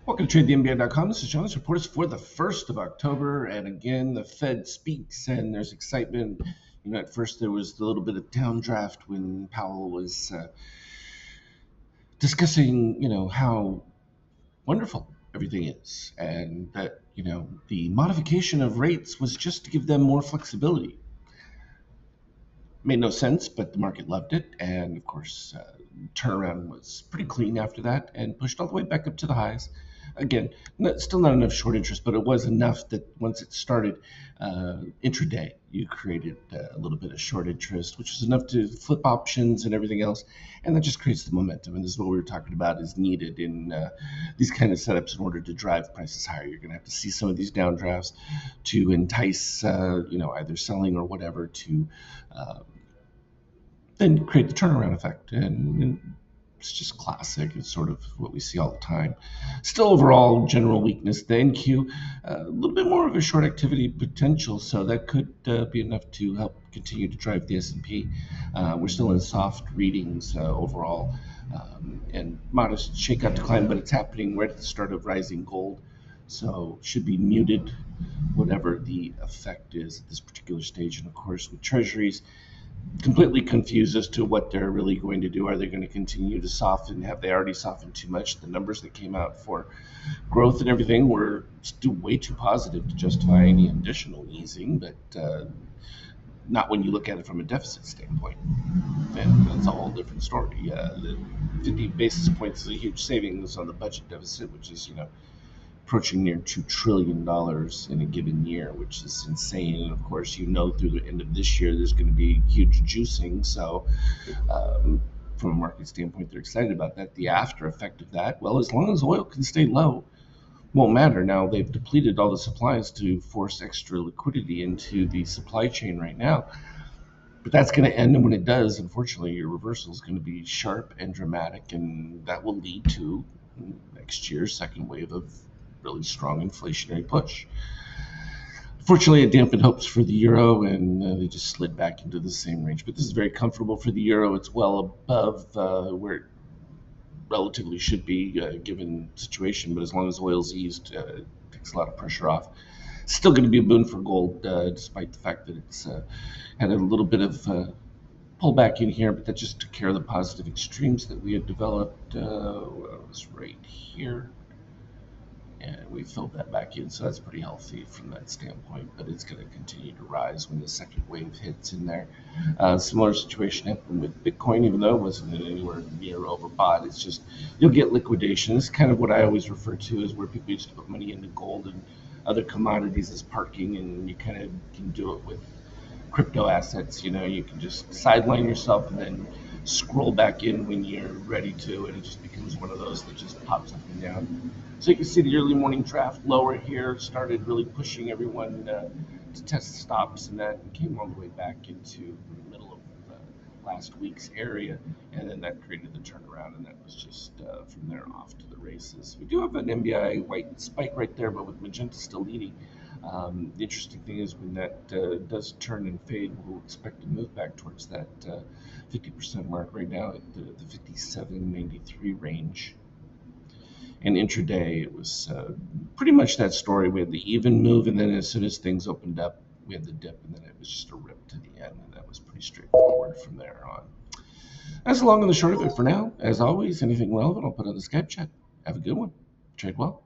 Welcome to TradeTheNBA.com. This is John. This report is for the 1st of October. And again, the Fed speaks and there's excitement. At first there was a little bit of downdraft when Powell was discussing, how wonderful everything is. And that, the modification of rates was just to give them more flexibility. Made no sense, but the market loved it. And of course, turnaround was pretty clean after that and pushed all the way back up to the highs. Again, still not enough short interest, but it was enough that once it started intraday, you created a little bit of short interest, which was enough to flip options and everything else. And that just creates the momentum. And this is what we were talking about is needed in these kind of setups in order to drive prices higher. You're going to have to see some of these downdrafts to entice, either selling or whatever to then create the turnaround effect. And it's just classic. It's sort of what we see all the time. Still overall general weakness. The NQ, a little bit more of a short activity potential, so that could be enough to help continue to drive the S&P. We're still in soft readings overall, and modest shakeout decline, but it's happening right at the start of rising gold. So should be muted, whatever the effect is at this particular stage. And of course, with treasuries, completely confused as to what they're really going to do. Are they going to continue to soften? Have they already softened too much? The numbers that came out for growth and everything were still way too positive to justify any additional easing, but not when you look at it from a deficit standpoint. And that's a whole different story. The 50 basis points is a huge savings on the budget deficit, which is, approaching near $2 trillion in a given year, which is insane. And of course, through the end of this year, there's going to be huge juicing. So from a market standpoint, they're excited about that. The after effect of that, well, as long as oil can stay low, won't matter. Now, they've depleted all the supplies to force extra liquidity into the supply chain right now. But that's going to end, and when it does, unfortunately, your reversal is going to be sharp and dramatic, and that will lead to next year's second wave of really strong inflationary push. Fortunately, it dampened hopes for the euro, and they just slid back into the same range. But this is very comfortable for the euro. It's well above where it relatively should be, given the situation. But as long as oil's eased, it takes a lot of pressure off. Still going to be a boon for gold, despite the fact that it's had a little bit of pullback in here. But that just took care of the positive extremes that we had developed. It was right here. And we filled that back in, so that's pretty healthy from that standpoint. But it's going to continue to rise when the second wave hits in there. Similar situation happened with Bitcoin, even though it wasn't anywhere near overbought. It's just you'll get liquidation. It's kind of what I always refer to as where people used to put money into gold and other commodities as parking, and you kind of can do it with crypto assets. You can just sideline yourself and then scroll back in when you're ready to, and it just becomes one of those that just pops up and down. So you can see the early morning draft lower here started really pushing everyone to test stops, and that came all the way back into the middle of last week's area, and then that created the turnaround, and that was just from there off to the races. We do have an NBI white spike right there, but with magenta still leading. The interesting thing is when that does turn and fade, we'll expect to move back towards that 50% mark right now at the 57.93 range. And intraday, it was pretty much that story. We had the even move, and then as soon as things opened up, we had the dip, and then it was just a rip to the end, and that was pretty straightforward from there on. That's the long and the short of it for now. As always, anything relevant, I'll put on the Skype chat. Have a good one. Trade well.